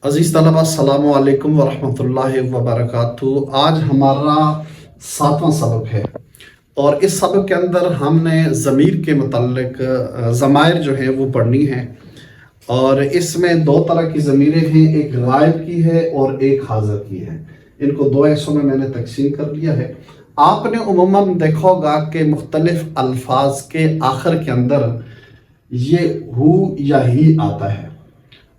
عزیز طلبہ السلام علیکم ورحمۃ اللہ وبرکاتہ۔ آج ہمارا 7واں سبق ہے اور اس سبق کے اندر ہم نے ضمیر کے متعلق ضمائر جو ہیں وہ پڑھنی ہیں، اور اس میں دو طرح کی ضمیریں ہیں، ایک غائب کی ہے اور ایک حاضر کی ہے۔ ان کو دو حصوں میں نے تقسیم کر لیا ہے۔ آپ نے عموماً دیکھا ہوگا کہ مختلف الفاظ کے آخر کے اندر یہ ہو یا ہی آتا ہے،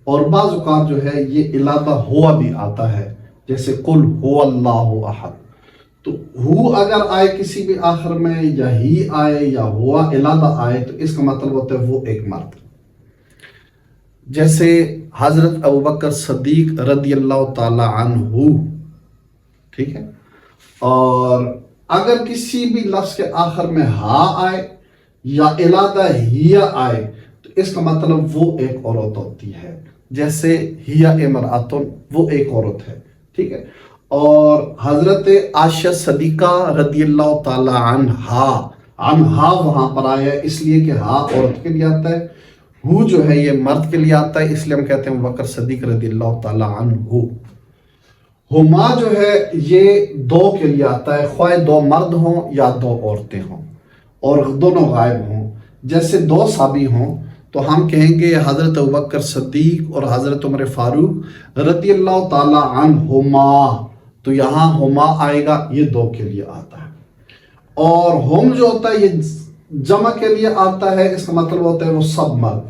اور بعض اوقات جو ہے یہ علادہ ہوا بھی آتا ہے، جیسے قل هو اللہ احد۔ تو ہو اگر آئے کسی بھی آخر میں، یا ہی آئے یا ہوا علادہ آئے، تو اس کا مطلب ہوتا ہے وہ ایک مرد۔ جیسے حضرت ابوبکر صدیق رضی اللہ تعالی عنہ، ٹھیک ہے۔ اور اگر کسی بھی لفظ کے آخر میں ہا آئے یا علادہ ہیا آئے تو اس کا مطلب وہ ایک عورت ہوتی ہے، جیسے ہیا امرأتن، وہ ایک عورت ہے، ٹھیک ہے۔ اور حضرت عائشہ صدیقہ رضی اللہ تعالی عنہا وہاں پر آیا ہے، اس لیے کہ ہا عورت کے لیے آتا ہے، ہو جو ہے یہ مرد کے لیے آتا ہے، اس لیے ہم کہتے ہیں ابوبکر صدیق رضی اللہ تعالی عنہ۔ ہما جو ہے یہ دو کے لیے آتا ہے، خواہ دو مرد ہوں یا دو عورتیں ہوں اور دونوں غائب ہوں۔ جیسے دو صحابی ہوں تو ہم کہیں گے حضرت ابوبکر صدیق اور حضرت عمر فاروق رضی اللہ تعالی عنہما، تو یہاں ہما آئے گا، یہ دو کے لیے آتا ہے۔ اور ہم جو ہوتا ہے یہ جمع کے لیے آتا ہے، اس کا مطلب ہوتا ہے وہ سب مرد۔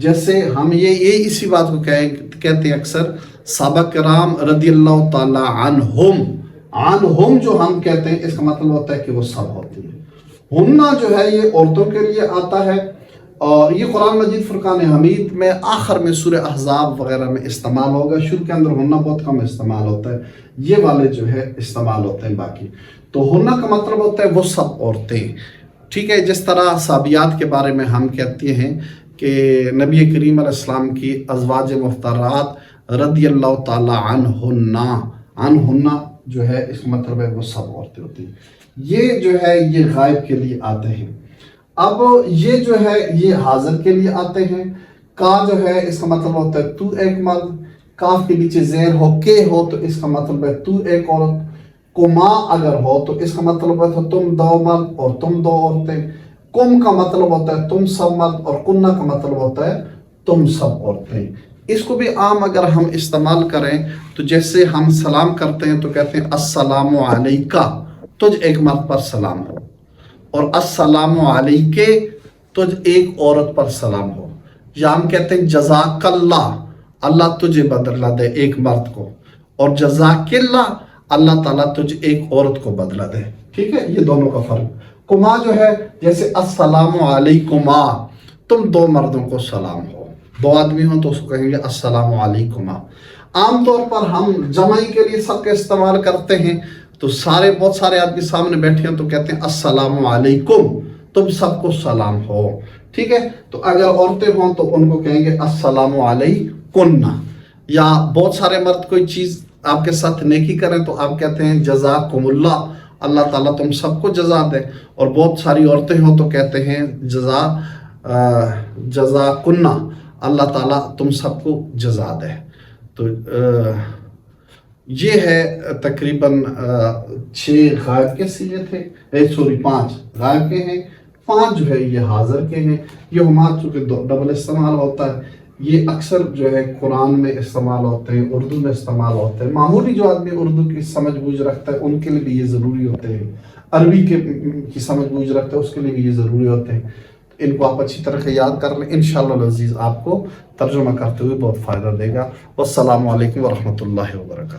جیسے ہم یہ اسی بات کو کہتے ہیں اکثر صحابہ کرام رضی اللہ تعالی عنہم جو ہم کہتے ہیں، اس کا مطلب ہوتا ہے کہ وہ سب ہوتی ہے۔ ہننا جو ہے یہ عورتوں کے لیے آتا ہے، اور یہ قرآن مجید فرقان حمید میں آخر میں سورہ احزاب وغیرہ میں استعمال ہوگا۔ شروع کے اندر ہننا بہت کم استعمال ہوتا ہے، یہ والے جو ہے استعمال ہوتے ہیں باقی۔ تو ہننا کا مطلب ہوتا ہے وہ سب عورتیں، ٹھیک ہے۔ جس طرح صحابیات کے بارے میں ہم کہتے ہیں کہ نبی کریم علیہ السلام کی ازواج محترات رضی اللہ تعالی عنہن جو ہے اس کا مطلب ہے وہ سب عورتیں ہوتی ہیں۔ یہ جو ہے یہ غائب کے لیے آتے ہیں۔ اب یہ جو ہے یہ حاضر کے لیے آتے ہیں۔ کا جو ہے اس کا مطلب ہوتا ہے تو ایک مرد، کاف کے نیچے زیر ہو کے ہو تو اس کا مطلب ہے تو ایک عورت، کما اگر ہو تو اس کا مطلب ہے تم دو مرد اور تم دو عورتیں، کم کا مطلب ہوتا ہے تم سب مرد، اور کنہ کا مطلب ہوتا ہے تم سب عورتیں۔ اس کو بھی عام اگر ہم استعمال کریں تو جیسے ہم سلام کرتے ہیں تو کہتے ہیں السلام علیکہ، تجھ ایک مرد پر سلام ہو، اور السلام علیکہ تجھ ایک عورت پر سلام ہو۔ یا ہم کہتے ہیں جزاک اللہ، اللہ تجھے بدلہ دے ایک مرد کو، اور جزاک اللہ، اللہ تعالیٰ تجھ ایک عورت کو بدلہ دے، ٹھیک ہے۔ یہ دونوں کا فرق۔ کما جو ہے جیسے السلام علیکما، تم دو مردوں کو سلام ہو، دو آدمی ہوں تو اس کو کہیں گے السلام علیکما۔ عام طور پر ہم جمعی کے لیے سب کا استعمال کرتے ہیں، تو بہت سارے آدمی سامنے بیٹھے ہیں تو کہتے ہیں السلام علیکم، تم سب کو سلام ہو، ٹھیک ہے۔ تو اگر عورتیں ہوں تو ان کو کہیں گے السلام علیکن۔ یا بہت سارے مرد کوئی چیز آپ کے ساتھ نیکی کریں تو آپ کہتے ہیں جزاکم اللہ، اللہ تعالیٰ تم سب کو جزا دے۔ اور بہت ساری عورتیں ہوں تو کہتے ہیں جزاکنہ، اللہ تعالیٰ تم سب کو جزا دے۔ تو یہ ہے تقریباً 6 غائب کے صیغے تھے، 5 غائب کے ہیں، 5 جو ہے یہ حاضر کے ہیں۔ یہ ہما چونکہ ڈبل استعمال ہوتا ہے، یہ اکثر جو ہے قرآن میں استعمال ہوتے ہیں، اردو میں استعمال ہوتے ہیں۔ معمولی جو آدمی اردو کی سمجھ بوجھ رکھتا ہے ان کے لیے بھی یہ ضروری ہوتے ہیں، عربی کی سمجھ بوجھ رکھتا ہے اس کے لیے بھی یہ ضروری ہوتے ہیں۔ ان کو آپ اچھی طرح یاد کر لیں، انشاءاللہ العزیز آپ کو ترجمہ کرتے ہوئے بہت فائدہ دے گا۔ والسلام علیکم ورحمۃ اللہ وبرکاتہ۔